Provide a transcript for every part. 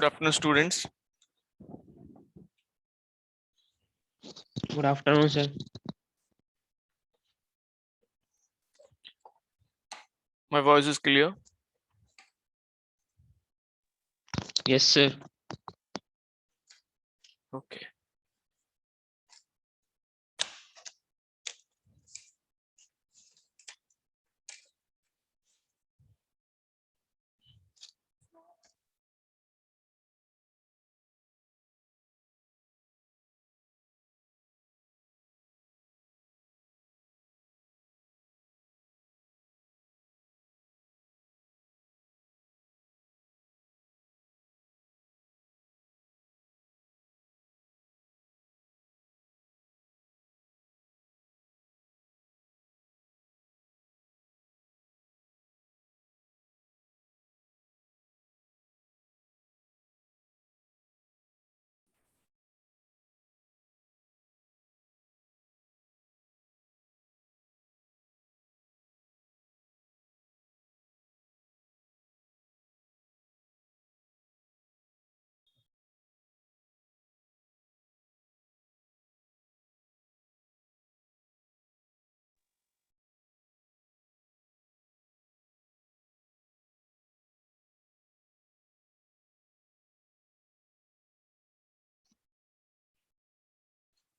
Good afternoon, students. Good afternoon, sir. My voice is clear. Yes, sir. Okay.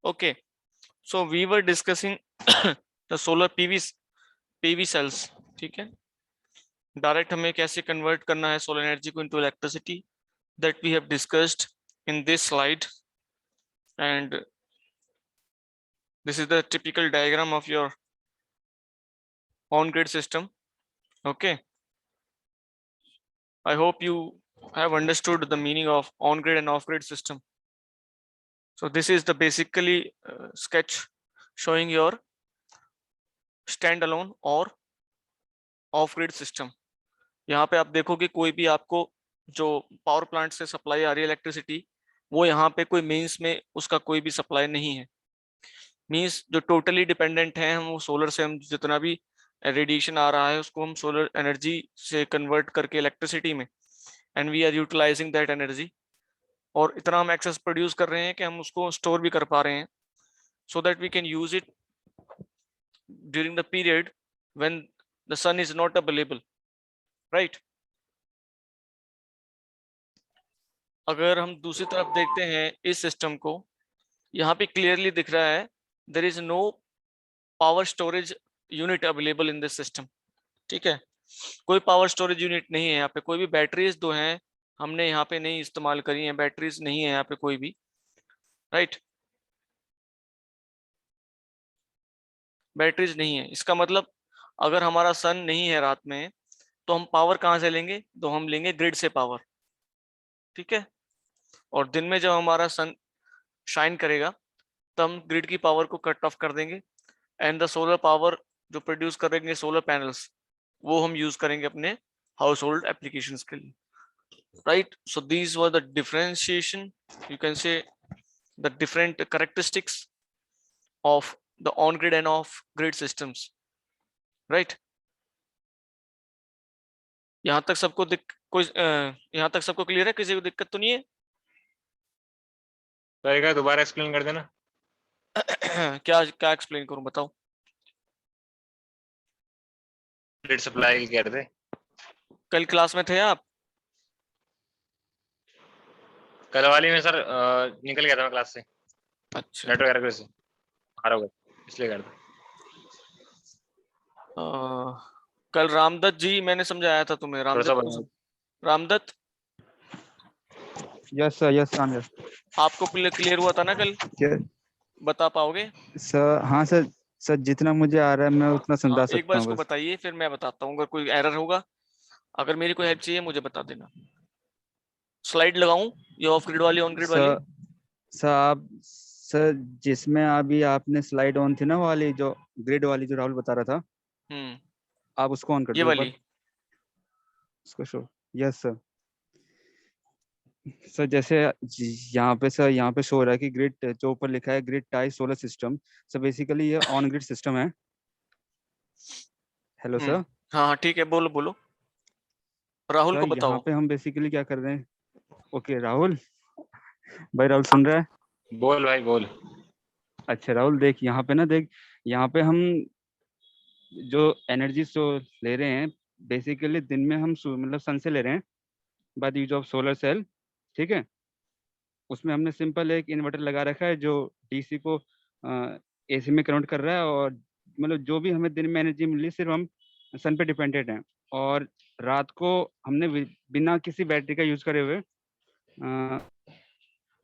Okay. So we were discussing the solar PV cells. ठीक है. Direct हमें कैसे convert करना है solar energy को into electricity, that we have discussed in this slide, and this is the typical diagram of your on-grid system. Okay. I hope you have understood the meaning of on-grid and off-grid system. So this is the basically sketch showing your standalone और of grid system. यहाँ पे आप देखोगे कोई भी आपको जो power plant से सप्लाई आ रही है इलेक्ट्रिसिटी, वो यहाँ पे कोई मीन्स में उसका कोई भी सप्लाई नहीं है. मीन्स जो टोटली डिपेंडेंट है हम वो सोलर से, हम जितना भी रेडिएशन आ रहा है उसको हम सोलर एनर्जी से कन्वर्ट करके इलेक्ट्रिसिटी में, and we are utilising that energy. और इतना हम एक्सेस प्रोड्यूस कर रहे हैं कि हम उसको स्टोर भी कर पा रहे हैं, so that we can use it during the period when the sun is not available, right. अगर हम दूसरी तरफ देखते हैं इस सिस्टम को, यहाँ पे क्लियरली दिख रहा है there is no power storage unit available in this system. ठीक है, कोई पावर स्टोरेज यूनिट नहीं है यहाँ पे. कोई भी बैटरीज दो हैं हमने यहाँ पे नहीं इस्तेमाल करी है, बैटरीज नहीं है यहाँ पे कोई भी, राइट. बैटरीज नहीं है. इसका मतलब अगर हमारा सन नहीं है रात में तो हम पावर कहाँ से लेंगे? तो हम लेंगे ग्रिड से पावर. ठीक है, और दिन में जब हमारा सन शाइन करेगा तब हम ग्रिड की पावर को कट ऑफ कर देंगे, एंड द सोलर पावर जो प्रोड्यूस करेंगे सोलर पैनल्स, वो हम यूज करेंगे अपने हाउस होल्ड एप्लीकेशंस के लिए, right. So these were the differentiation, you can से the different characteristics of the on grid end of grid systems, right. यहाँ तक सबको यहाँ तक सबको क्लियर है? किसी को दिक्कत तो नहीं है? दोबारा एक्सप्लेन कर देना. क्या क्या एक्सप्लेन करूं, बताओ. ग्रिड सप्लाई कह रहे थे. कल क्लास में थे आप? कल वाली में सर निकल गया था मैं क्लास से. अच्छा. नेटवर्क एरर से आ रहा होगा इसलिए कर दो. कल रामदत्त जी मैंने समझाया था तुम्हें. Ramdatt yes sir, yes sir. आपको क्लियर हुआ था ना कल? बता पाओगे सर? हाँ सर, सर जितना मुझे आ रहा है मैं उतना समझा सकता हूँ. एक बार इसको बताइए फिर मैं बताता हूँ. अगर कोई एरर होगा, अगर मेरी कोई हेल्प चाहिए मुझे बता देना. स्लाइड लगाऊं ये ऑफ ग्रिड वाली, ऑन ग्रिड वाली? सर आप, सर जिसमें अभी आपने स्लाइड ऑन थी ना वाली, जो ग्रिड वाली जो राहुल बता रहा था, आप उसको ऑन कर दो. ये वाली उसको शो. Yes sir. सर जैसे यहाँ पे सर, यहाँ पे शो हो रहा है कि ग्रिड, जो ऊपर लिखा है grid tie solar system, sir basically ये ऑन ग्रिड सिस्टम है. Hello sir. हाँ ठीक है, बोलो बोलो. राहुल को बताओ. यहाँ पे हम बेसिकली क्या कर रहे हैं, ओके राहुल, भाई राहुल सुन रहा है? बोल भाई बोल। अच्छा राहुल देख, यहाँ पे ना देख, यहाँ पे हम जो एनर्जी जो ले रहे हैं, बेसिकली दिन में हम मतलब सन से ले रहे हैं, by the use of solar cell. ठीक है, उसमें हमने सिंपल एक इन्वर्टर लगा रखा है जो डीसी को एसी में कन्वर्ट कर रहा है, और मतलब जो भी हमें दिन में एनर्जी मिली सिर्फ हम सन पे डिपेंडेंट हैं। और रात को हमने बिना किसी बैटरी का यूज करे हुए,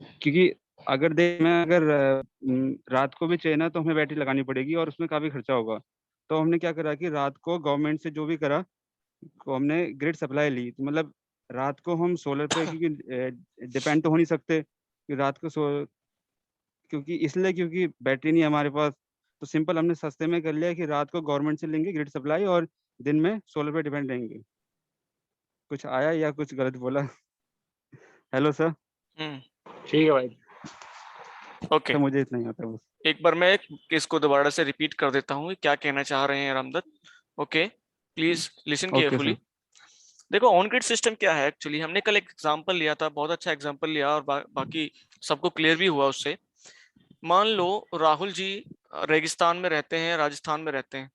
क्योंकि अगर देख में अगर रात को भी चाहिए ना तो हमें बैटरी लगानी पड़ेगी और उसमें काफ़ी खर्चा होगा। तो हमने क्या करा कि रात को गवर्नमेंट से जो भी करा, को हमने ग्रिड सप्लाई ली। तो मतलब रात को हम सोलर पे क्योंकि डिपेंड तो हो नहीं सकते कि रात को क्योंकि इसलिए क्योंकि बैटरी नहीं है हमारे पास। तो सिंपल हमने सस्ते में कर लिया कि रात को गवर्नमेंट से लेंगे ग्रिड सप्लाई और दिन में सोलर पे डिपेंड रहेंगे। कुछ आया या कुछ गलत बोला? Hello sir. ठीक है भाई। ओके, सर मुझे इतना ही आता है बस। एक बार मैं इसको दोबारा से रिपीट कर देता हूँ क्या कहना चाह रहे हैं Ramdatt. Okay, please listen okay carefully. Sir. देखो ऑन ग्रिड सिस्टम क्या है एक्चुअली, हमने कल एक एग्जांपल लिया था, बहुत अच्छा एग्जांपल लिया और बाकी सबको क्लियर भी हुआ उससे। मान लो राहुल जी रेगिस्तान में रहते हैं, राजस्थान में रहते हैं,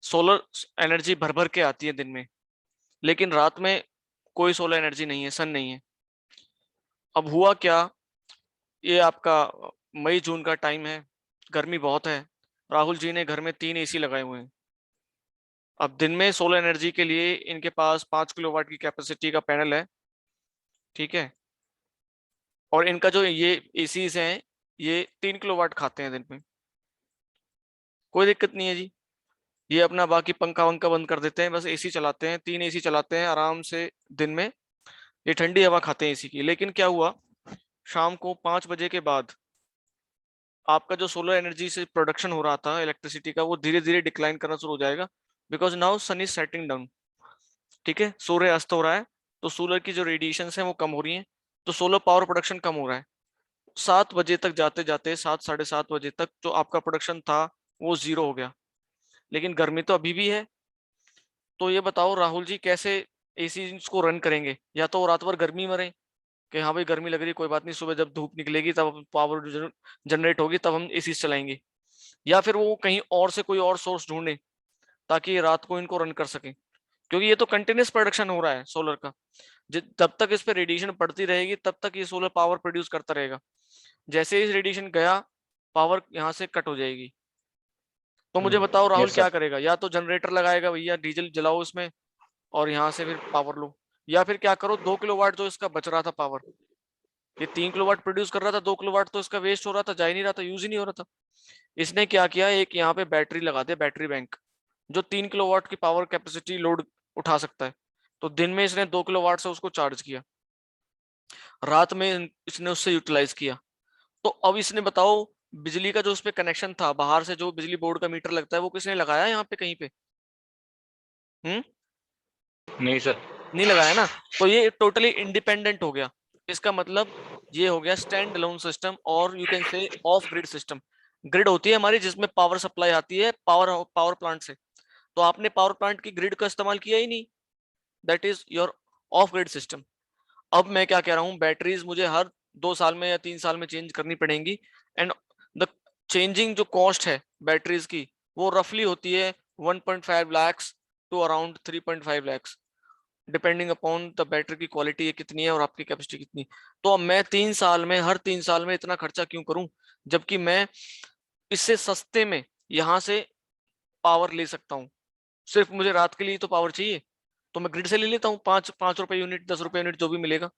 सोलर एनर्जी भर भर के आती है दिन में, लेकिन रात में कोई सोलर एनर्जी नहीं है, सन नहीं है। अब हुआ क्या, ये आपका मई जून का टाइम है, गर्मी बहुत है, राहुल जी ने घर में 3 एसी लगाए हुए हैं। अब दिन में सोलर एनर्जी के लिए इनके पास 5 किलोवाट की कैपेसिटी का पैनल है, ठीक है, और इनका जो ये एसीज हैं ये 3 किलोवाट खाते हैं दिन में, कोई दिक्कत नहीं है जी। ये अपना बाकी पंखा वंखा बंद कर देते हैं, बस एसी चलाते हैं, 3 एसी चलाते हैं आराम से दिन में, ये ठंडी हवा खाते हैं एसी की। लेकिन क्या हुआ, शाम को 5 बजे के बाद आपका जो सोलर एनर्जी से प्रोडक्शन हो रहा था इलेक्ट्रिसिटी का, वो धीरे धीरे डिक्लाइन करना शुरू हो जाएगा, because now sun is setting down. ठीक है, सूर्य अस्त हो रहा है, तो सोलर की जो रेडिएशन है वो कम हो रही है, तो सोलर पावर प्रोडक्शन कम हो रहा है। 7 बजे तक जाते जाते, 7 साढ़े 7 बजे तक जो आपका प्रोडक्शन था वो 0 हो गया। लेकिन गर्मी तो अभी भी है। तो ये बताओ राहुल जी कैसे एसी को रन करेंगे, या तो वो रात भर गर्मी में रहें कि हाँ भाई गर्मी लग रही है कोई बात नहीं, सुबह जब धूप निकलेगी तब पावर जनरेट होगी तब हम एसी चलाएंगे, या फिर वो कहीं और से कोई और सोर्स ढूंढे ताकि रात को इनको रन कर सके, क्योंकि ये तो कंटिन्यूस प्रोडक्शन हो रहा है सोलर का। जब तक इस पे रेडिएशन पड़ती रहेगी तब तक ये सोलर पावर प्रोड्यूस करता रहेगा। जैसे ही रेडिएशन गया, पावर यहाँ से कट हो जाएगी। तो मुझे बताओ राहुल यस क्या सर। करेगा, या तो जनरेटर लगाएगा भैया, डीजल जलाओ उसमें और यहाँ से फिर पावर लो, या फिर क्या करो, 2 किलोवाट जो इसका बच रहा था पावर, ये 3 किलोवाट प्रोड्यूस कर रहा था, 2 किलोवाट तो इसका वेस्ट हो रहा था, जा ही नहीं रहा था, यूज ही नहीं हो रहा था। इसने क्या किया, एक यहाँ पे बैटरी लगा दे, बैटरी बैंक, जो 3 किलोवाट की पावर कैपेसिटी लोड उठा सकता है। तो दिन में इसने 2 किलोवाट से उसको चार्ज किया, रात में इसने उससे यूटिलाइज किया। तो अब इसने बताओ, बिजली का जो उस पे कनेक्शन था बाहर से, जो बिजली बोर्ड का मीटर लगता है, वो किसने लगाया यहाँ पे कहीं पे? नहीं सर। नहीं लगाया ना। तो ये टोटली इंडिपेंडेंट हो गया। इसका मतलब ये हो गया स्टैंड अलोन सिस्टम, और यू कैन से ऑफ ग्रिड सिस्टम। ग्रिड होती है हमारी जिसमें पावर सप्लाई आती है पावर पावर प्लांट से, तो आपने पावर प्लांट की ग्रिड का इस्तेमाल किया ही नहीं, that is your of grid system. अब मैं क्या कह रहा हूँ, बैटरीज मुझे हर 2 साल में या 3 साल में चेंज करनी पड़ेंगी, एंड द चेंजिंग जो कॉस्ट है बैटरीज की वो रफली होती है 1.5 lakhs to around 3.5 lakhs, depending upon the battery की क्वालिटी कितनी है और आपकी कैपेसिटी कितनी। तो अब मैं 3 साल में, हर 3 साल में इतना खर्चा क्यों करूं, जबकि मैं इससे सस्ते में यहाँ से पावर ले सकता हूँ। सिर्फ मुझे रात के लिए तो पावर चाहिए, तो मैं ग्रिड से ले लेता हूँ, 5 रुपए यूनिट, 10 रुपए यूनिट, जो भी मिलेगा।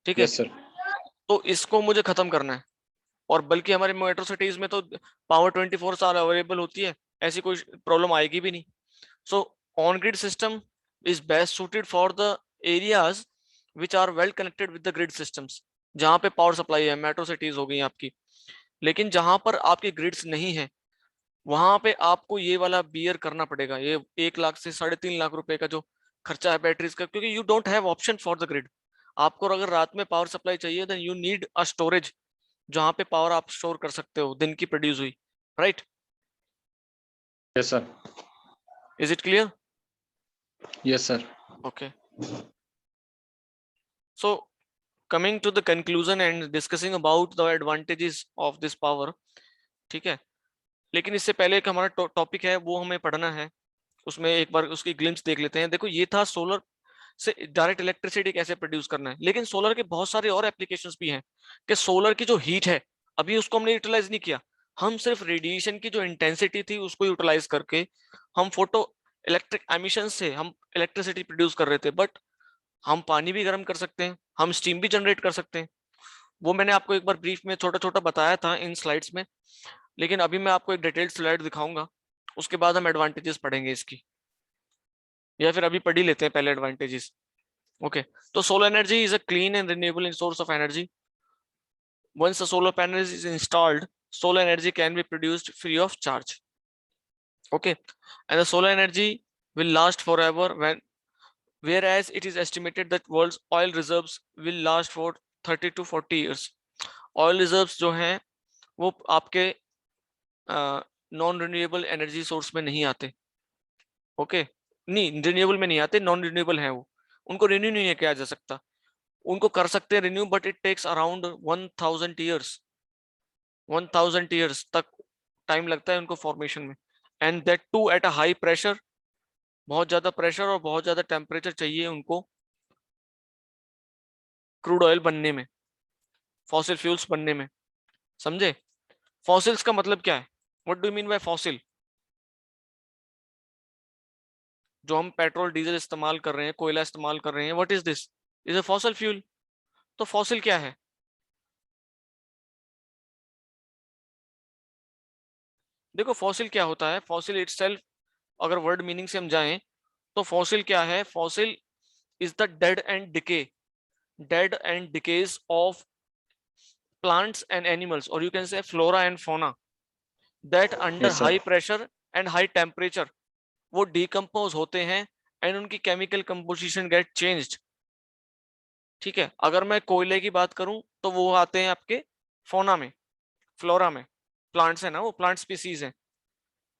ठीक है, यस सर। तो इसको मुझे खत्म करना है। और बल्कि हमारे मेट्रो सिटीज में तो पावर 24 साल अवेलेबल होती है, ऐसी कोई प्रॉब्लम आएगी भी नहीं। So on grid system is best suited for the areas which are well connected with the grid systems, जहाँ पे पावर सप्लाई है, मेट्रो सिटीज हो गई आपकी। लेकिन जहां पर आपके ग्रिड्स नहीं है, वहां पे आपको ये वाला बियर करना पड़ेगा, ये 1 लाख से 3.5 लाख रुपए का जो खर्चा है बैटरीज का, क्योंकि you don't have option for the grid. आपको अगर रात में पावर सप्लाई चाहिए then you need a storage, जहां पे पावर आप स्टोर कर सकते हो दिन की प्रोड्यूस हुई, right? Yes sir. Is it clear? Yes sir. Okay, so coming to the conclusion and discussing about the advantages of this power, ठीक है। लेकिन इससे पहले एक हमारा टॉपिक है वो हमें पढ़ना है, उसमें एक बार उसकी ग्लिम्स देख लेते हैं। देखो ये था सोलर से डायरेक्ट इलेक्ट्रिसिटी कैसे प्रोड्यूस करना है, लेकिन सोलर के बहुत सारे और एप्लीकेशंस भी हैं कि सोलर की जो हीट है अभी उसको हमने यूटिलाइज नहीं किया, हम सिर्फ रेडिएशन की जो इंटेंसिटी थी उसको यूटिलाइज करके हम फोटो इलेक्ट्रिक एमिशन से हम इलेक्ट्रिसिटी प्रोड्यूस कर रहे थे। बट हम पानी भी गर्म कर सकते हैं, हम स्टीम भी जनरेट कर सकते हैं, वो मैंने आपको एक बार ब्रीफ में छोटा छोटा बताया था इन स्लाइड्स में, लेकिन अभी मैं आपको एक डिटेल्ड स्लाइड दिखाऊंगा, उसके बाद हम एडवांटेजेस पढ़ेंगे इसकी, या फिर अभी पढ़ ही लेते हैं पहले एडवांटेजेस। ओके, तो solar energy is a clean and renewable source of energy. Once a solar panel is installed, solar energy can be produced free of charge. Okay, and the solar energy will last forever whereas it is estimated that world's oil reserves will last for 30 to 40 years. Oil reserves जो हैं वो आपके non renewable energy source में नहीं आते। Okay, नहीं renewable में नहीं आते, नॉन रिन्यूएबल है वो, उनको रिन्यू नहीं किया जा सकता। उनको कर सकते हैं renew, but it takes around 1000 years, 1000 years तक टाइम लगता है उनको फॉर्मेशन में, and that too at a high pressure, बहुत ज्यादा प्रेशर और बहुत ज्यादा टेम्परेचर चाहिए उनको क्रूड ऑयल बनने में, फॉसिल फ्यूल्स बनने में। समझे? फॉसिल्स का मतलब क्या है? What do you mean by fossil? जो हम पेट्रोल डीजल इस्तेमाल कर रहे हैं, कोयला इस्तेमाल कर रहे हैं, what is this? Is a fossil fuel. तो फॉसिल क्या है? देखो फॉसिल क्या होता है, फॉसिल इटसेल्फ अगर वर्ड मीनिंग से हम जाएं तो फॉसिल क्या है? Fossil is the dead and decays of plants and animals, or you can say flora and fauna, that under Yes, sir. high pressure and high temperature वो decompose होते हैं and उनकी chemical composition get changed। ठीक है, अगर मैं कोयले की बात करूं तो वो आते हैं आपके फोना में, फ्लोरा में, प्लांट्स है ना, वो प्लांट स्पीसीज हैं,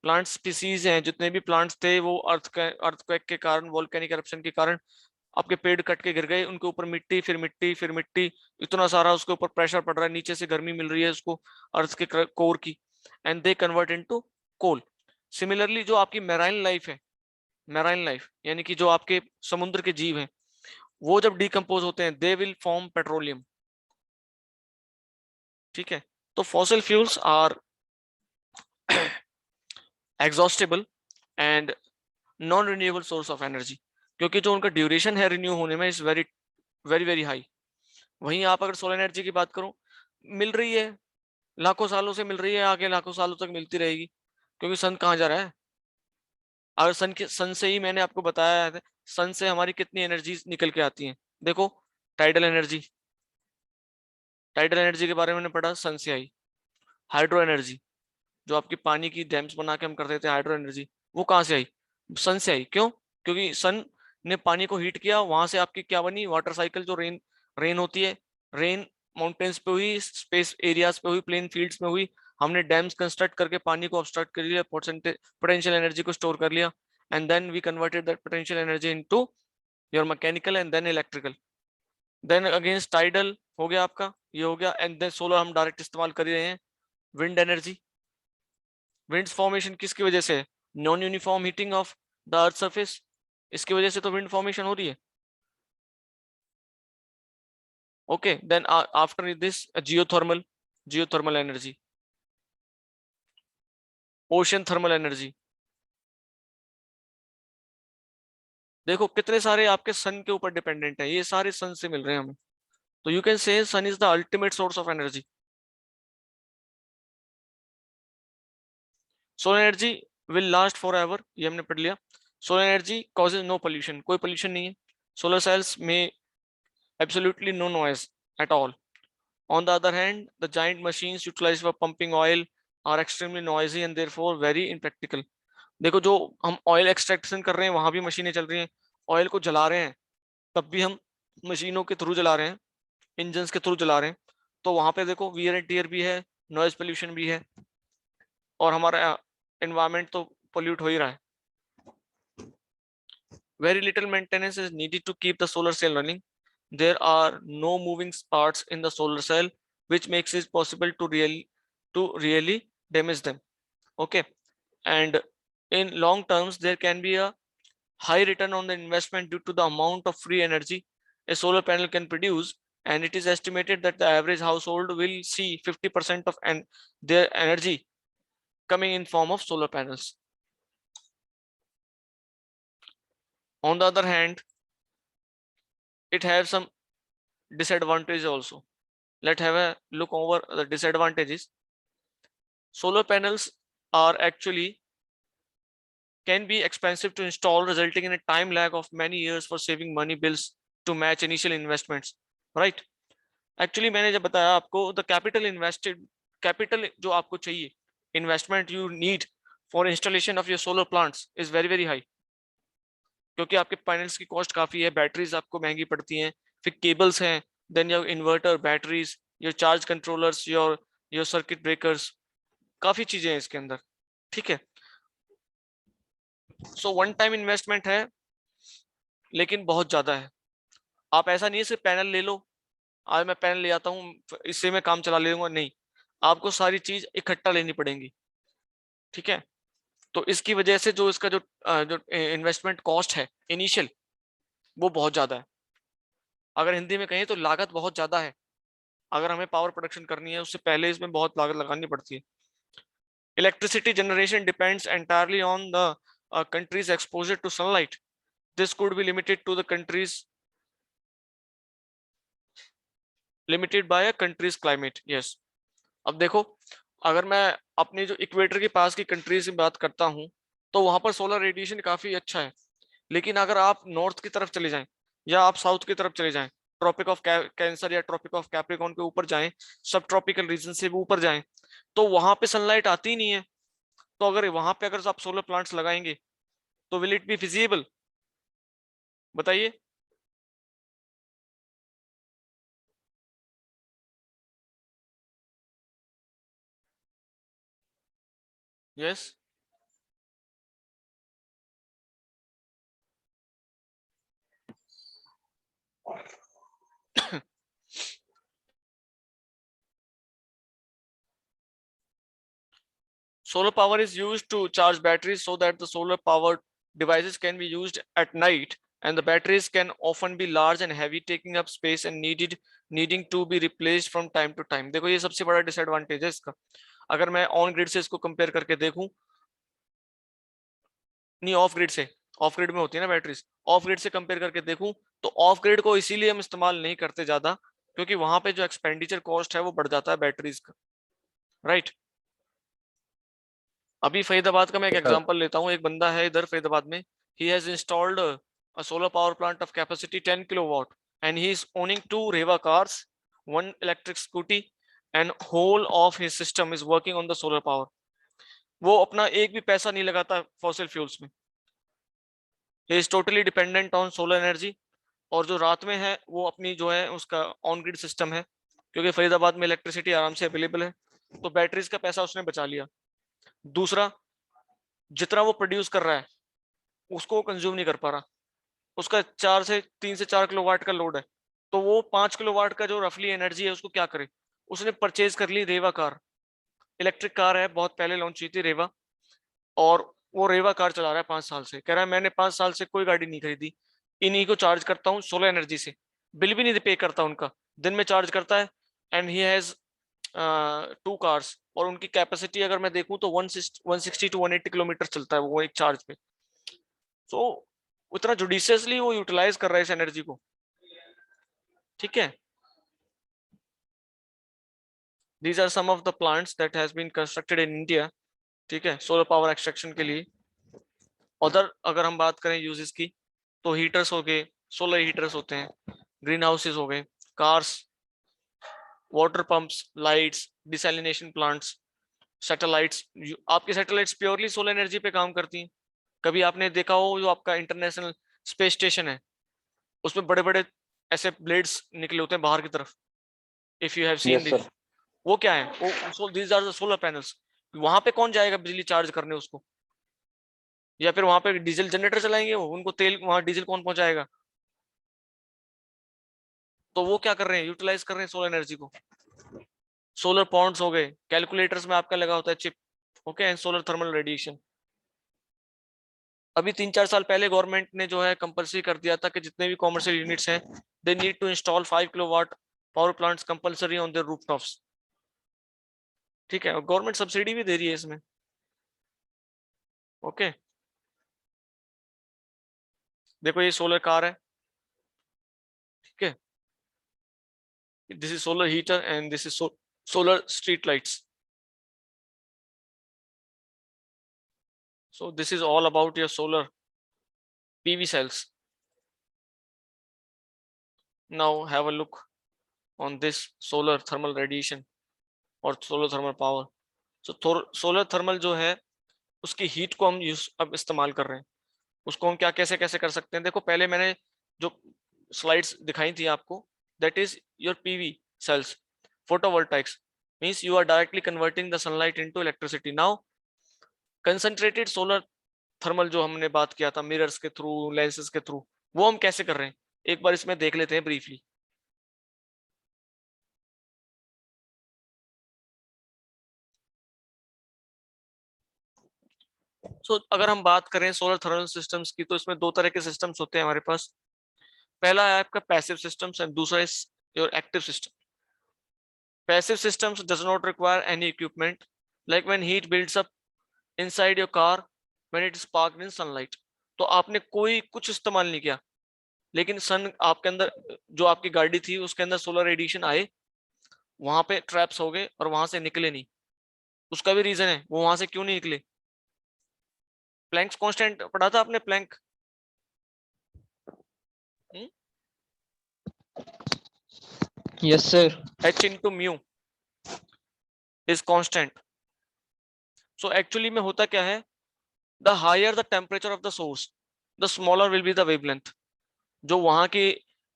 प्लांट स्पीसीज हैं, जितने भी प्लांट्स थे वो अर्थक्वेक के कारण, वोल्केनिक एरप्शन के कारण आपके पेड़ कट के गिर गए, उनके ऊपर मिट्टी, फिर मिट्टी, फिर मिट्टी, इतना सारा उसके ऊपर प्रेशर पड़ रहा है, नीचे से गर्मी मिल रही है उसको अर्थ के कोर की, and they convert into coal. Similarly जो आपकी मैराइन लाइफ है, मैराइन लाइफ यानी कि जो आपके समुद्र के जीव हैं, वो जब डिकम्पोज होते हैं दे विल फॉर्म पेट्रोलियम। ठीक है, तो fossil fuels are exhaustible and non renewable source of energy, क्योंकि जो उनका ड्यूरेशन है रिन्यू होने में is very very very high. वहीं आप अगर सोलर एनर्जी की बात करो, मिल रही है, लाखों सालों से मिल रही है, आगे लाखों सालों तक मिलती रहेगी, क्योंकि सन कहाँ जा रहा है? अगर सन से ही मैंने आपको बताया है, सन से हमारी कितनी एनर्जी निकल के आती है। देखो टाइडल एनर्जी, टाइडल एनर्जी के बारे में मैंने पढ़ा, सन से आई। हाइड्रो एनर्जी, जो आपकी पानी की डैम्स बना के हम करते थे, हाइड्रो एनर्जी, वो कहाँ से आई? सन से आई। क्यों? क्योंकि सन ने पानी को हीट किया, वहां से आपकी क्या बनी? वाटर साइकिल, जो रेन रेन होती है, रेन माउंटेन्स पे हुई, स्पेस एरियाज पे हुई, प्लेन फील्ड्स में हुई, हमने डैम्स कंस्ट्रक्ट करके पानी को ऑब्स्ट्रक्ट कर लिया, पोटेंशियल एनर्जी को स्टोर कर लिया, and then we converted that potential energy into your mechanical and then electrical. Then against tidal हो गया आपका, ये हो गया, एंड देन सोलर हम डायरेक्ट इस्तेमाल कर ही रहे हैं। विंड एनर्जी, विंड्स फॉर्मेशन किसकी वजह से? Non uniform heating of the earth surface, इसकी वजह से तो विंड फॉर्मेशन हो रही है। Okay, then after this geothermal energy, ocean thermal energy. देखो कितने सारे आपके सन के ऊपर डिपेंडेंट है, ये सारे सन से मिल रहे हैं हमें, तो you can say sun is the ultimate source of energy. Solar energy will last for ever, ये हमने पढ़ लिया। Solar energy causes no pollution, कोई पोल्यूशन नहीं है। सोलर सेल्स में absolutely no noise at all. On the other hand, the giant machines utilized for pumping oil are extremely noisy and therefore very impractical. देखो जो हम oil extraction कर रहे हैं वहां भी मशीनें चल रही हैं, ऑयल को जला रहे हैं तब भी हम मशीनों के थ्रू जला रहे हैं, इंजन के थ्रू जला रहे हैं, तो वहां पे देखो वियर एंड टियर भी है, नॉइज पोल्यूशन भी है, और हमारा एनवायरमेंट तो पोल्यूट हो ही रहा है। Very little maintenance is needed to keep the solar cell running. there are no moving parts in the solar cell, which makes it possible to really damage them. Okay, and in long terms there can be a high return on the investment due to the amount of free energy a solar panel can produce, and it is estimated that the average household will see 50% of their energy coming in form of solar panels. On the other hand, it has some disadvantages also. Let's have a look over the disadvantages. Solar panels are actually can be expensive to install, resulting in a time lag of many years for saving money bills to match initial investments, right? Actually मैंने जब बताया आपको, the capital जो आपको चाहिए, investment you need for installation of your solar plants is very very high, क्योंकि आपके panels की कॉस्ट काफी है, बैटरीज आपको महंगी पड़ती हैं, फिर केबल्स हैं, then your inverter, batteries, your charge controllers, your circuit breakers, काफी चीजें हैं इसके अंदर, ठीक है। सो वन टाइम इन्वेस्टमेंट है, लेकिन बहुत ज्यादा है। आप ऐसा नहीं है सिर्फ पैनल ले लो, आज मैं पैनल ले आता हूँ इससे मैं काम चला लूंगा, नहीं, आपको सारी चीज इकट्ठा लेनी पड़ेंगी, ठीक है। तो इसकी वजह से जो इसका जो इन्वेस्टमेंट कॉस्ट है इनिशियल, वो बहुत ज्यादा है। अगर हिंदी में कहें तो लागत बहुत ज्यादा है। अगर हमें पावर प्रोडक्शन करनी है उससे पहले इसमें बहुत लागत लगानी पड़ती है। Electricity generation depends entirely on the country's exposure to sunlight. This could be limited to the countries, limited by a country's climate. Yes, अब देखो, अगर मैं अपनी जो इक्वेटर के पास की कंट्रीज की बात करता हूं तो वहां पर सोलर रेडिएशन काफी अच्छा है, लेकिन अगर आप नॉर्थ की तरफ चले जाएं या आप साउथ की तरफ चले जाएं, ट्रॉपिक ऑफ कैंसर या ट्रॉपिक ऑफ कैप्रिकॉर्न के ऊपर जाएं, सब ट्रॉपिकल रीजन से भी ऊपर जाएं, तो वहां पे सनलाइट आती नहीं है। तो अगर वहां पे अगर आप सोलर प्लांट्स लगाएंगे तो विल इट बी फिजिबल, बताइए। Yes, solar power is used to charge batteries so that the solar powered devices can be used at night, and the batteries can often be large and heavy, taking up space and needing to be replaced from time to time। देखो ये सबसे बड़ा disadvantage है इसका। अगर मैं on grid से इसको कंपेयर करके देखूं, नहीं ऑफ ग्रिड से, ऑफ ग्रिड में होती है ना बैटरीज, ऑफ ग्रिड से कंपेयर करके देखूं तो ऑफ ग्रिड को इसीलिए हम इस्तेमाल नहीं करते ज्यादा, क्योंकि वहां पे जो एक्सपेंडिचर कॉस्ट है वो बढ़ जाता है बैटरीज का, राइट। अभी फरीदाबाद का मैं एक एग्जांपल लेता हूँ। एक बंदा है इधर फरीदाबाद में, he has installed a solar power plant of capacity 10 kilowatt and he is owning 2 Reva cars, 1 electric scooty, and whole of his system is working on the solar power. वो अपना एक भी पैसा नहीं लगाता फॉसिल फ्यूल्स में, he is totally dependent on solar energy. और जो रात में है वो अपनी जो है उसका ऑन ग्रिड सिस्टम है, क्योंकि फरीदाबाद में इलेक्ट्रिसिटी आराम से अवेलेबल है, तो बैटरीज का पैसा उसने बचा लिया। दूसरा, जितना वो प्रोड्यूस कर रहा है उसको वो कंज्यूम नहीं कर पा रहा, उसका 3 से 4 किलोवाट का लोड है, तो वो 5 किलोवाट का जो रफली एनर्जी है उसको क्या करे, उसने परचेज कर ली रेवा कार, इलेक्ट्रिक कार है, बहुत पहले लॉन्च हुई थी रेवा, और वो रेवा कार चला रहा है 5 साल से। कह रहा है मैंने 5 साल से कोई गाड़ी नहीं खरीदी, इन्हीं को चार्ज करता हूँ सोलर एनर्जी से, बिल भी नहीं पे करता उनका, दिन में चार्ज करता है। एंड ही हैज 2 कार्स, और उनकी कैपेसिटी अगर मैं देखूं तो 160 टू 180 किलोमीटर चलता है वो एक चार्ज पे। तो उतना जुडिशियसली वो यूटिलाइज कर रहा है इस एनर्जी को, ठीक है। These are some of the plants that has been constructed in India, ठीक है, सोलर पावर एक्सट्रैक्शन के लिए। अदर अगर हम बात करें यूजेस की, तो हीटर्स हो गए, सोलर हीटर्स होते हैं, ग्रीन हाउसेस हो गए, cars, water pumps, lights, desalination plants, satellites. आपकी सैटेलाइट्स प्योरली सोलर एनर्जी पे काम करती हैं। कभी आपने देखा हो जो आपका इंटरनेशनल स्पेस स्टेशन है, उसमें बड़े बड़े ऐसे ब्लेड्स निकले होते हैं बाहर की तरफ, if you have seen this, वो क्या है, वो these are the solar panels. वहां पे कौन जाएगा बिजली चार्ज करने उसको, या फिर वहां पे डीजल जनरेटर चलाएंगे वो, उनको तेल वहां डीजल कौन पहुंचाएगा, तो वो क्या कर रहे हैं, यूटिलाइज कर रहे हैं सोलर एनर्जी को। सोलर पॉन्ड्स हो गए, कैलकुलेटर्स में आपका लगा होता है chip, okay, and solar thermal radiation. अभी 3-4 साल पहले गवर्नमेंट ने जो है कंपलसरी कर दिया था कि जितने भी कॉमर्शियल यूनिट्स हैं they need to install 5 kilowatt power plants compulsory on their rooftops. ठीक है, और गवर्नमेंट सब्सिडी भी दे रही है इसमें, ओके। देखो ये सोलर कार है, ठीक है, this is solar heater and this is solar street lights. So this is all about your solar PV cells. Now have a look on this solar thermal radiation और solar thermal power. So solar thermal जो है उसकी heat को हम अब इस्तेमाल कर रहे हैं। उसको हम क्या कैसे कैसे कर सकते हैं, देखो पहले मैंने जो स्लाइड्स दिखाई थी आपको, that is your PV cells, photovoltaics means you are directly converting the sunlight into electricity. Now concentrated solar thermal जो हमने बात किया था मिरर्स के थ्रू, लेंसेज के थ्रू, वो हम कैसे कर रहे हैं एक बार इसमें देख लेते हैं ब्रीफली। अगर हम बात करें सोलर थर्मल सिस्टम्स की, तो इसमें दो तरह के सिस्टम्स होते हैं हमारे पास। पहला है आपका पैसिव सिस्टम्स एंड दूसरा is your active system. Passive systems does not require any equipment, like when heat builds up inside your car when it is parked in sunlight. तो आपने कोई कुछ इस्तेमाल नहीं किया, लेकिन सन आपके अंदर, जो आपकी गाड़ी थी उसके अंदर सोलर रेडिएशन आए, वहां पे ट्रैप्स हो गए और वहां से निकले नहीं। उसका भी रीजन है, वो वहां से क्यों नहीं निकले। प्लैंक्स कांस्टेंट पढ़ा था आपने, Planck, Yes, sir. h into mu is constant. So actually में होता क्या है, the higher the temperature of the source, the smaller will be the wavelength. जो वहां की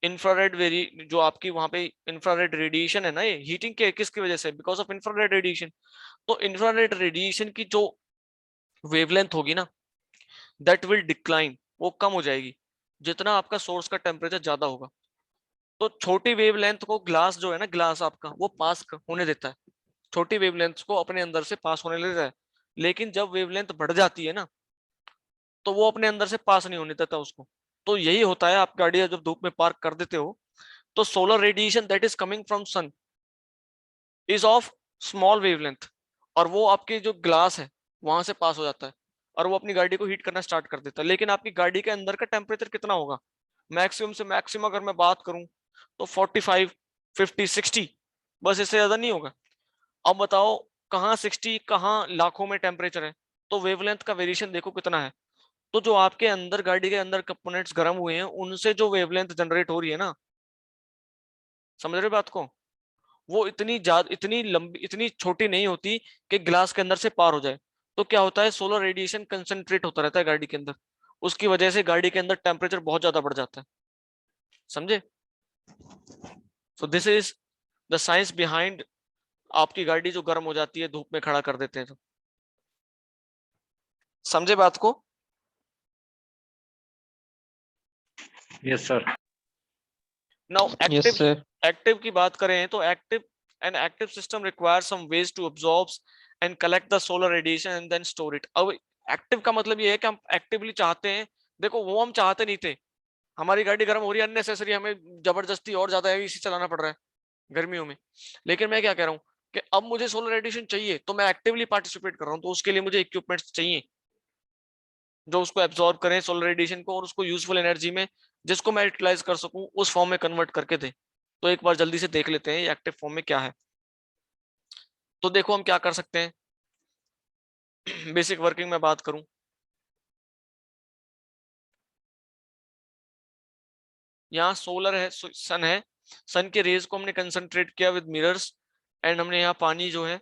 इंफ्रारेड वेरी, जो आपकी वहां पे इंफ्रारेड रेडिएशन है ना, ये हीटिंग के किसकी वजह से, बिकॉज ऑफ इंफ्रारेड रेडिएशन। तो इंफ्रारेड रेडिएशन की जो वेवलेंथ होगी ना, दैट विल डिक्लाइन, वो कम हो जाएगी जितना आपका सोर्स का टेम्परेचर ज्यादा होगा। तो छोटी वेवलेंथ को ग्लास जो है ना, ग्लास आपका वो पास होने देता है, छोटी वेवलेंथ को अपने अंदर से पास होने देता है। लेकिन जब वेवलेंथ बढ़ जाती है ना, तो वो अपने अंदर से पास नहीं होने देता उसको। तो यही होता है, आप गाड़ी जब धूप में पार्क कर देते हो, तो solar radiation that is coming from sun is of small wavelength, और वो आपके जो ग्लास है वहां से पास हो जाता है और वो अपनी गाड़ी को हीट करना स्टार्ट कर देता है। लेकिन आपकी गाड़ी के अंदर का टेम्परेचर कितना होगा, मैक्सिमम से मैक्सिमम अगर मैं बात करूं तो 45, 50, 60, बस इससे ज्यादा नहीं होगा। अब बताओ कहाँ 60, कहाँ लाखों में टेम्परेचर है, तो वेवलेंथ का वेरिएशन देखो कितना है। तो जो आपके अंदर गाड़ी के अंदर कंपोनेंट्स गर्म हुए हैं, उनसे जो वेवलेंथ जनरेट हो रही है ना, समझ रहे बात को, वो इतनी ज्यादा, इतनी लंबी, इतनी छोटी नहीं होती कि ग्लास के अंदर से पार हो जाए। तो क्या होता है, सोलर रेडिएशन कंसंट्रेट होता रहता है गाड़ी के अंदर, उसकी वजह से गाड़ी के अंदर टेम्परेचर बहुत ज्यादा बढ़ जाता है। समझे। So this is the science behind आपकी गाड़ी जो गर्म हो जाती है धूप में खड़ा कर देते हैं तो। समझे बात को। Yes sir. Now Yes, active, sir. Active की बात करें तो active, an active system requires some ways to absorb and collect the solar radiation and then store it. अब एक्टिव का मतलब ये है कि हम एक्टिवली चाहते हैं, देखो वो हम चाहते नहीं थे, हमारी गाड़ी गर्म हो रही है अननेसेसरी, हमें जबरदस्ती और ज्यादा एसी चलाना पड़ रहा है गर्मियों में। लेकिन मैं क्या कह रहा हूँ कि अब मुझे सोलर रेडिएशन चाहिए, तो मैं एक्टिवली पार्टिसिपेट कर रहा हूँ, तो उसके लिए मुझे इक्विपमेंट्स चाहिए जो उसको एब्जॉर्ब करें सोलर रेडिएशन को और उसको यूजफुल एनर्जी में, जिसको मैं यूटिलाइज कर सकूं, उस फॉर्म में कन्वर्ट करके दे। तो एक बार जल्दी से देख लेते हैं ये एक्टिव फॉर्म में क्या है। तो देखो हम क्या कर सकते हैं, बेसिक वर्किंग में बात करूं, यहाँ सोलर है, सन है, सन के रेज को हमने कंसंट्रेट किया विद मिरर्स, एंड हमने यहाँ पानी जो है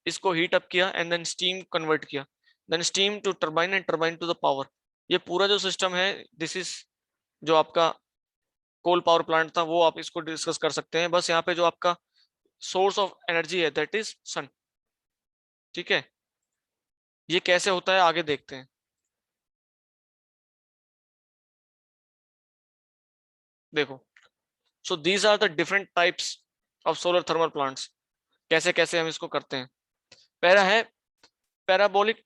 इसको हीट अप किया एंड देन स्टीम कन्वर्ट किया, then steam to turbine and turbine to the power. ये पूरा जो सिस्टम है, दिस इज जो आपका कोल पावर प्लांट था, वो आप इसको डिस्कस कर सकते हैं। बस यहाँ पे जो आपका सोर्स ऑफ एनर्जी है दैट इज सन। ठीक है, ये कैसे होता है आगे देखते हैं। देखो so these are the different types of solar thermal plants. कैसे कैसे हम इसको करते हैं। पहला है पैराबोलिक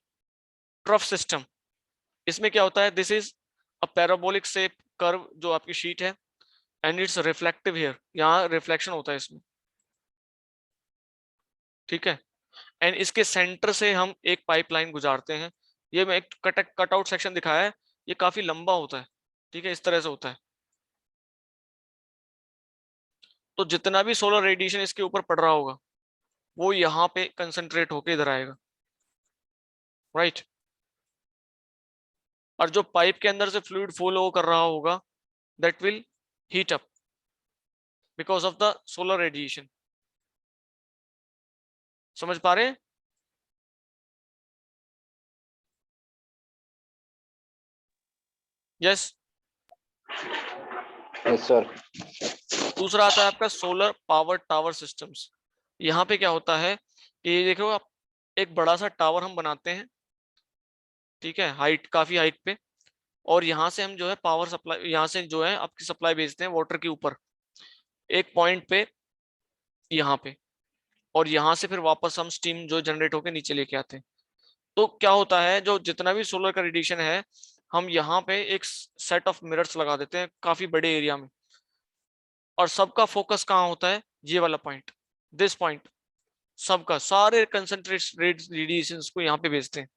ट्रफ सिस्टम। इसमें क्या होता है, this is a parabolic shape curve जो आपकी शीट है, एंड इट्स रिफ्लेक्टिव हियर, यहाँ रिफ्लेक्शन होता है इसमें, ठीक है। एंड इसके सेंटर से हम एक पाइपलाइन गुजारते हैं। ये मैं एक कट आउट सेक्शन दिखाया है, ये काफी लंबा होता है, ठीक है, इस तरह से होता है। तो जितना भी सोलर रेडिएशन इसके ऊपर पड़ रहा होगा वो यहाँ पे कंसंट्रेट होके इधर आएगा, राइट। और जो पाइप के अंदर से फ्लूइड फ्लो कर रहा होगा that will heat up because of the solar radiation. समझ पा रहे हैं? यस। Yes sir. दूसरा आता है आपका सोलर पावर टावर सिस्टम्स। यहाँ पे क्या होता है कि देखो आप, एक बड़ा सा टावर हम बनाते हैं, ठीक है, हाइट, काफी हाइट पे, और यहाँ से हम जो है पावर सप्लाई, यहाँ से जो है आपकी सप्लाई भेजते हैं वाटर के ऊपर एक पॉइंट पे यहाँ पे, और यहाँ से फिर वापस हम स्टीम जो जनरेट होकर नीचे लेके आते हैं। तो क्या होता है, जो जितना भी सोलर का रेडिएशन है हम यहाँ पे एक सेट ऑफ मिरर्स लगा देते हैं काफी बड़े एरिया में, और सबका फोकस कहाँ होता है, ये वाला पॉइंट, दिस पॉइंट, सबका सारे कंसंट्रेट रेडिएशंस को यहाँ पे भेजते हैं।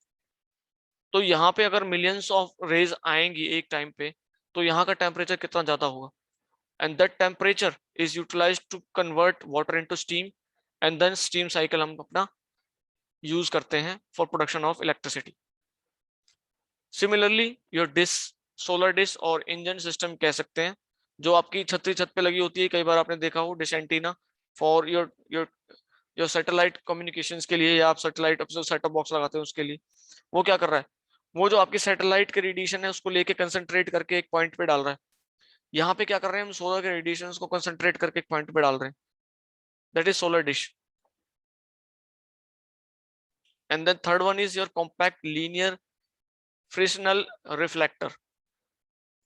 तो यहाँ पे अगर मिलियंस ऑफ रेज आएंगी एक टाइम पे, तो यहाँ का टेम्परेचर कितना ज्यादा होगा, and that temperature is utilised to convert water into steam, and then steam cycle हम अपना यूज करते हैं for production of electricity. Similarly your dish, solar dish और इंजन सिस्टम कह सकते हैं, जो आपकी छत पे लगी होती है, कई बार आपने देखा हो dish antenna for your your your satellite communications के लिए, या आप सैटेलाइट सेटअप बॉक्स लगाते हैं उसके लिए। वो क्या कर रहा है, वो जो आपकी सैटेलाइट के रेडिएशन है उसको लेके कंसंट्रेट करके एक पॉइंट पे डाल रहा है। यहाँ पे क्या कर रहे हैं हम, सोलर के रेडिएशन को कंसंट्रेट करके एक पॉइंट पे डाल रहे हैं, that is solar dish. And then third one is your compact linear frictional reflector.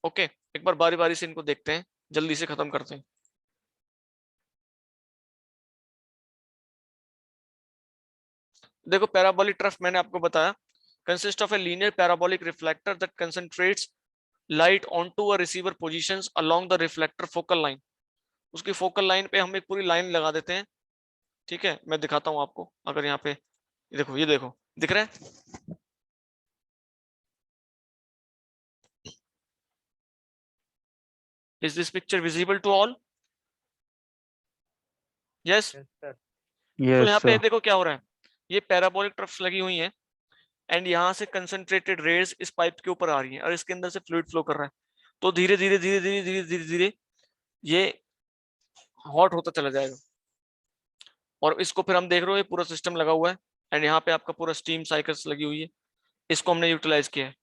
Okay, एक बार बारी बारी से इनको देखते हैं, जल्दी से खत्म करते हैं। देखो पैराबोलिक ट्रफ मैंने आपको बताया, consist of a linear parabolic reflector that concentrates light onto a receiver positions along the reflector focal line. उसकी फोकल लाइन पे हम एक पूरी लाइन लगा देते हैं, ठीक है। मैं दिखाता हूं आपको, अगर यहाँ पे देखो, ये देखो दिख रहा है, is this picture visible to all? Yes. तो यहाँ पे देखो क्या हो रहा है, ये पैराबोलिक ट्रफ्स लगी हुई हैं, एंड यहाँ से कंसंट्रेटेड रेज इस पाइप के ऊपर आ रही हैं, और इसके अंदर से फ्लूइड फ्लो कर रहा है। तो धीरे धीरे धीरे धीरे धीरे धीरे धीरे ये हॉट होता चला जाएगा, और इसको फिर हम देख रहे हो ये पूरा सिस्टम लगा हुआ है, एंड यहाँ पे आपका पूरा स्टीम साइकिल्स लगी हुई है, इसको हमने यूटिलाइज किया है।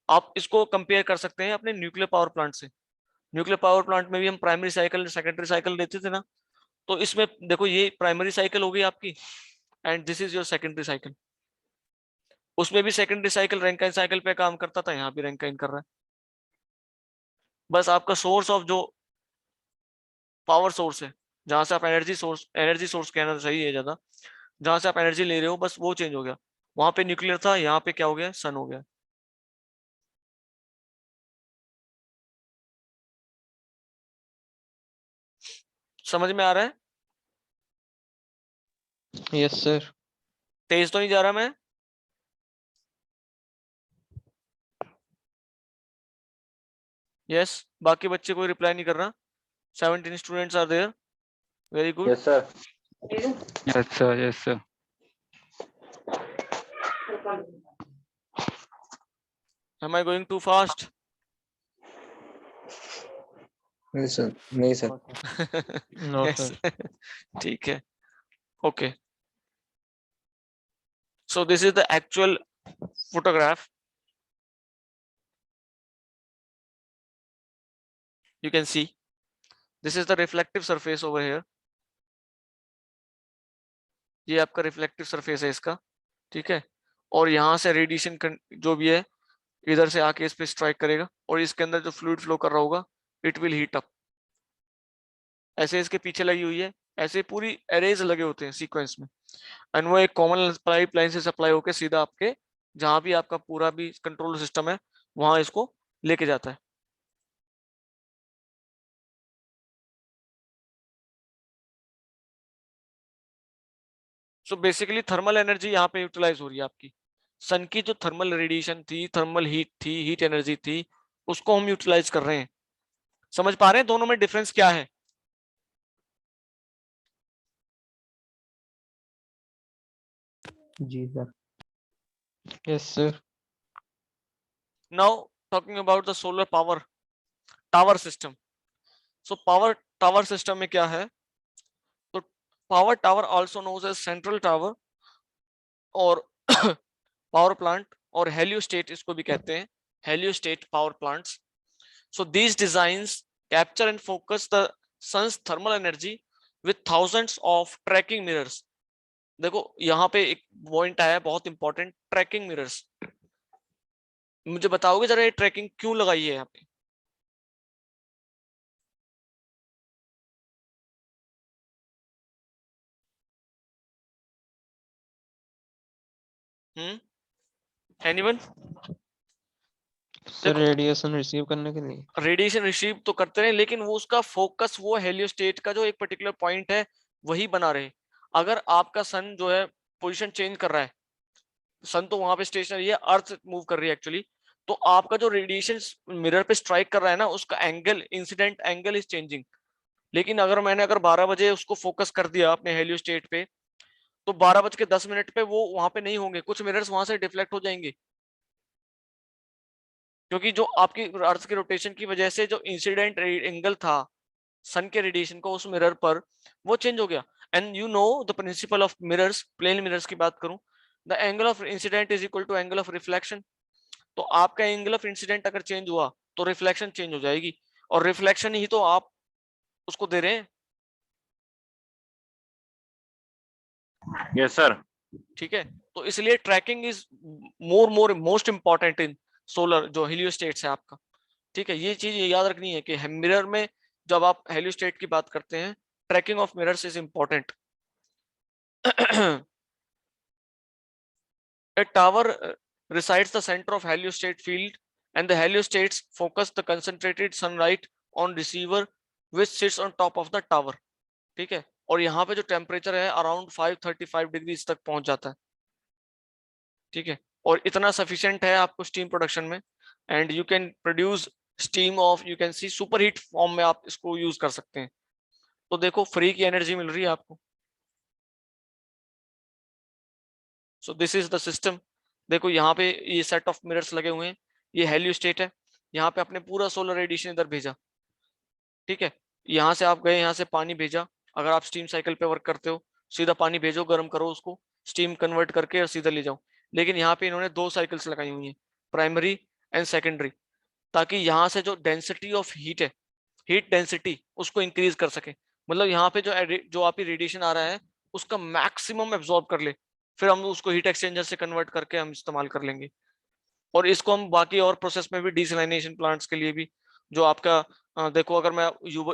आप इसको कंपेयर कर सकते हैं अपने न्यूक्लियर पावर प्लांट से। न्यूक्लियर पावर प्लांट में भी हम प्राइमरी साइकिल सेकेंडरी साइकिल लेते थे ना, तो इसमें देखो ये प्राइमरी साइकिल हो गई आपकी, and this is your secondary cycle. उसमें भी सेकेंडरी साइकिल रैंकाइन साइकिल पे काम करता था, यहाँ भी रैंकाइन कर रहा है। बस आपका सोर्स ऑफ जो पावर सोर्स है, जहां से आप एनर्जी सोर्स कहना सही है ज्यादा, जहां से आप एनर्जी ले रहे हो, बस वो चेंज हो गया। वहां पे न्यूक्लियर था, यहाँ पे क्या हो गया, सन हो गया। समझ में आ रहा है? Yes sir. तेज तो नहीं जा रहा मैं? यस। बाकी बच्चे कोई रिप्लाई नहीं कर रहा। 17 students are there, very good. Yes sir. Yes sir, yes sir. Am I going too fast? नहीं सर, नहीं सर। No Yes. सर। ठीक है, okay. So this is the actual photograph. You can see this is the reflective surface over here. ये आपका reflective surface है इसका, ठीक है। और यहाँ से रेडिएशन जो भी है इधर से आके इस पे स्ट्राइक करेगा, और इसके अंदर जो फ्लूइड फ्लो कर रहा होगा इट विल हीट अप। ऐसे इसके पीछे लगी हुई है, ऐसे पूरी एरेज लगे होते हैं सीक्वेंस में, एंड वो एक कॉमन पाइपलाइन से सप्लाई होकर सीधा आपके जहां भी आपका पूरा भी कंट्रोल सिस्टम है वहां इसको लेके जाता है। सो बेसिकली थर्मल एनर्जी यहाँ पे यूटिलाइज हो रही है आपकी, सन की जो थर्मल रेडिएशन थी, थर्मल हीट थी, हीट एनर्जी थी, उसको हम यूटिलाइज कर रहे हैं। समझ पा रहे हैं दोनों में डिफरेंस क्या है? जी sir. Yes, sir. Now talking about the solar power tower system. So power tower system में क्या है, तो power tower also knows as central tower और पावर प्लांट और हेलियोस्टेट इसको भी कहते हैं, heliostat power plants. So these designs capture and focus the sun's thermal energy with thousands of tracking mirrors। देखो यहाँ पे एक पॉइंट आया है बहुत इंपॉर्टेंट, ट्रैकिंग मिरर्स। मुझे बताओगे जरा ये ट्रैकिंग क्यों लगाई है यहाँ पे? एनीवन? सर देखो रेडिएशन रिसीव करने के लिए। रेडिएशन रिसीव तो करते रहे, लेकिन वो उसका फोकस वो हेलियोस्टेट का जो एक पर्टिकुलर पॉइंट है वही बना रहे। अगर आपका सन जो है पोजीशन चेंज कर रहा है, सन तो वहां पे स्टेशनरी है, अर्थ मूव कर रही है एक्चुअली, तो आपका जो रेडिएशन मिरर पे स्ट्राइक कर रहा है ना, उसका angle, incident angle is changing. लेकिन अगर 12 बजे उसको फोकस कर दिया अपने हेलियोस्टेट पे, तो 12:10 पे वो वहां पे नहीं होंगे, कुछ मिरर्स वहां से डिफ्लेक्ट हो जाएंगे, क्योंकि जो आपकी अर्थ के रोटेशन की वजह से जो इंसिडेंट एंगल था सन के रेडिएशन को उस मिरर पर, वो चेंज हो गया। And you know the principle of mirrors, plain mirrors की बात करूं, the angle of incident is equal to angle of reflection. तो आपका एंगल ऑफ इंसिडेंट अगर चेंज हुआ तो रिफ्लेक्शन चेंज हो जाएगी, और रिफ्लेक्शन ही तो आप उसको दे रहे हैं। Yes sir. ठीक है, तो इसलिए tracking is most important in solar जो हेलियोस्टेट्स है आपका। ठीक है, ये चीज याद रखनी है कि मिरर में जब आप हेलियोस्टेट की बात करते हैं, tracking of mirrors is important. A tower resides the center of heliostat field, and the heliostates focus the concentrated sunlight on receiver which sits on top of the tower। ठीक है, और यहाँ पे जो टेम्परेचर है अराउंड 535 डिग्रीज तक पहुंच जाता है। ठीक है, और इतना सफिशिएंट है आपको स्टीम प्रोडक्शन में, and you can produce steam of, you can see super heat form में आप इसको यूज कर सकते हैं। तो देखो फ्री की एनर्जी मिल रही है आपको। So this is the system. देखो यहाँ पे ये सेट ऑफ मिरर्स लगे हुए हैं, ये हेलियोस्टेट है, यहाँ पे आपने पूरा सोलर रेडिएशन इधर भेजा। ठीक है, यहाँ से आप गए, यहाँ से पानी भेजा, अगर आप स्टीम साइकिल पे वर्क करते हो, सीधा पानी भेजो, गर्म करो उसको, स्टीम कन्वर्ट करके और सीधा ले जाओ। लेकिन यहाँ पे इन्होंने 2 साइकिल्स लगाई हुई हैं, प्राइमरी एंड सेकेंडरी, ताकि यहाँ से जो डेंसिटी ऑफ हीट है, हीट डेंसिटी उसको इंक्रीज कर सके। मतलब यहाँ पे जो आपकी रेडिएशन आ रहा है उसका मैक्सिमम एब्जॉर्ब कर ले, फिर हम उसको हीट एक्सचेंजर से कन्वर्ट करके हम इस्तेमाल कर लेंगे। और इसको हम बाकी और प्रोसेस में भी, डिसलाइनेशन प्लांट्स के लिए भी, जो आपका देखो अगर मैं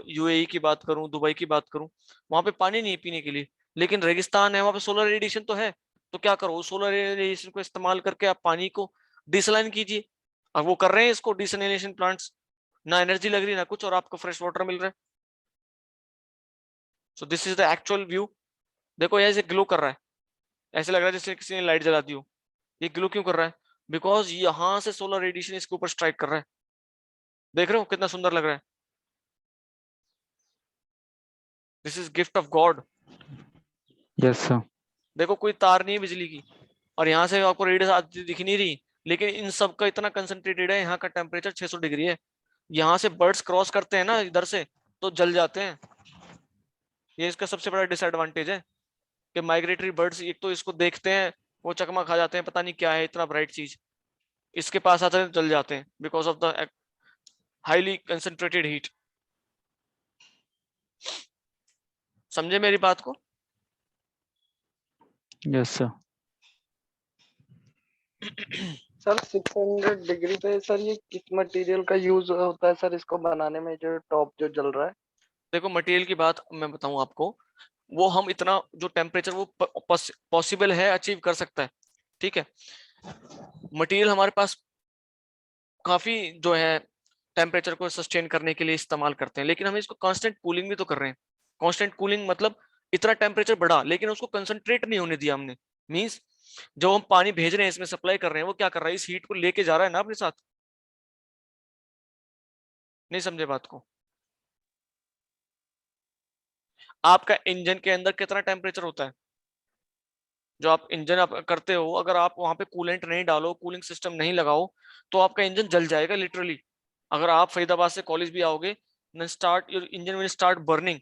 यूएई की बात करूं, दुबई की बात करूं, वहां पे पानी नहीं है पीने के लिए, लेकिन रेगिस्तान है, वहां पे सोलर रेडिएशन तो है। तो क्या करो, सोलर रेडिएशन को इस्तेमाल करके आप पानी को डिसलाइन कीजिए। अब वो कर रहे हैं इसको डिसलाइनेशन प्लांट्स, ना एनर्जी लग रही ना कुछ, और आपको फ्रेश वाटर मिल रहा है। So this is the actual view. देखो ऐसे ग्लो कर रहा है, ऐसे लग रहा है जैसे किसी ने लाइट जला दी हो। ये ग्लो क्यों कर रहा है? बिकॉज यहाँ से सोलर रेडिएशन इसके ऊपर स्ट्राइक कर रहा है। देख रहे हो कितना सुंदर लग रहा है? This is gift of God. Yes sir. देखो कोई तार नहीं है बिजली की, और यहाँ से आपको रेडियस आती दिख नहीं रही, लेकिन इन सब का इतना कंसंट्रेटेड है, यहाँ का टेम्परेचर 600 डिग्री है। यहाँ से बर्ड्स क्रॉस करते हैं ना इधर से, तो जल जाते हैं। ये इसका सबसे बड़ा डिसएडवांटेज है कि माइग्रेटरी बर्ड्स एक तो इसको देखते हैं, वो चकमा खा जाते हैं, पता नहीं क्या है इतना ब्राइट चीज, इसके पास आते हैं जल जाते हैं because of the highly concentrated heat. समझे मेरी बात को? Yes sir. सर 600 डिग्री पे सर ये किस मटेरियल का यूज होता है सर इसको बनाने में, जो टॉप जो जल रहा है? देखो मटेरियल की बात मैं बताऊं आपको, वो हम इतना जो टेम्परेचर वो पॉसिबल है, अचीव कर सकता है, ठीक है। मटेरियल हमारे पास काफी जो है टेम्परेचर को सस्टेन करने के लिए इस्तेमाल करते हैं, लेकिन हम इसको कांस्टेंट कूलिंग भी तो कर रहे हैं। कांस्टेंट कूलिंग मतलब इतना टेम्परेचर बढ़ा लेकिन उसको कंसंट्रेट नहीं होने दिया हमने। मींस जो हम पानी भेज रहे हैं, इसमें सप्लाई कर रहे हैं, वो क्या कर रहा है, इस हीट को लेके जा रहा है ना अपने साथ। नहीं समझे बात को? आपका इंजन के अंदर कितना टेम्परेचर होता है, जो आप इंजन आप करते हो, अगर आप वहां पे कूलेंट नहीं डालो, कूलिंग सिस्टम नहीं लगाओ, तो आपका इंजन जल जाएगा लिटरली। अगर आप फरीदाबाद से कॉलेज भी आओगे, start your engine will start burning,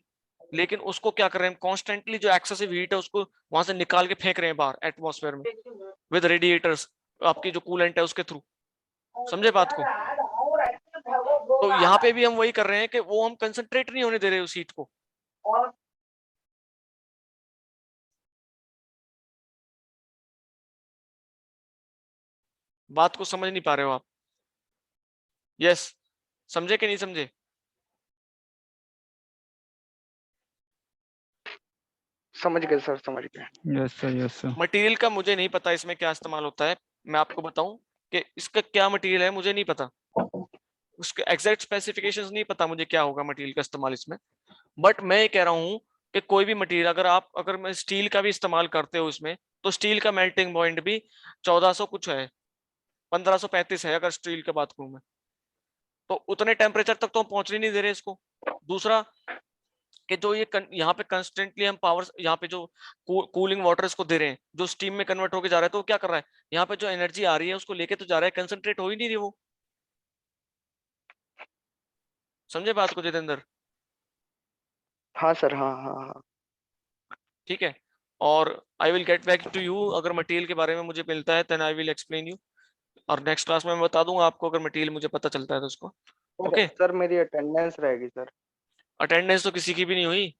लेकिन उसको क्या कर रहे हैं, कॉन्स्टेंटली जो एक्सेसिव हीट है उसको वहां से निकाल के फेंक रहे हैं बाहर एटमॉस्फेयर में विद रेडिएटर्स, आपकी जो कूलेंट है उसके थ्रू। समझे बात को? तो यहाँ पे भी हम वही कर रहे हैं कि वो हम कंसंट्रेट नहीं होने दे रहे उस हीट को। बात को समझ नहीं पा रहे हो आप? यस, समझे कि नहीं समझे? समझ गए सर, समझ गए। Yes sir, yes sir. Material का मुझे नहीं पता इसमें क्या इस्तेमाल होता है, मैं आपको बताऊं कि इसका क्या मटेरियल है, मुझे नहीं पता, उसके एग्जैक्ट स्पेसिफिकेशंस नहीं पता मुझे क्या होगा मटेरियल का इस्तेमाल इसमें। बट मैं ये कह रहा हूँ कि कोई भी मटेरियल अगर मैं स्टील का भी इस्तेमाल करते हो इसमें, तो स्टील का मेल्टिंग पॉइंट भी 1400 कुछ है, 1535 है अगर स्टील की बात करूं मैं, तो उतने टेम्परेचर तक तो हम पहुंचने नहीं दे रहे इसको। दूसरा कि जो ये यहाँ पे कंस्टेंटली हम पावर, यहाँ पे जो कूलिंग वाटर इसको दे रहे हैं, जो स्टीम में कन्वर्ट होकर जा रहा है, तो वो क्या कर रहा है, यहाँ पे जो एनर्जी आ रही है उसको लेके तो जा रहा है, कंसंट्रेट हो ही नहीं रही वो। समझे बात को जितेंद्र? हाँ सर, हाँ हाँ हाँ। ठीक है, और I will get back to you, अगर मटेरियल के बारे में मुझे मिलता है then I will explain you, और नेक्स्ट क्लास में मैं बता दूंगा आपको अगर मटेरियल मुझे पता चलता है तो उसको। ओके, सर मेरी अटेंडेंस रहेगी सर। अटेंडेंस तो किसी की भी नहीं हुई।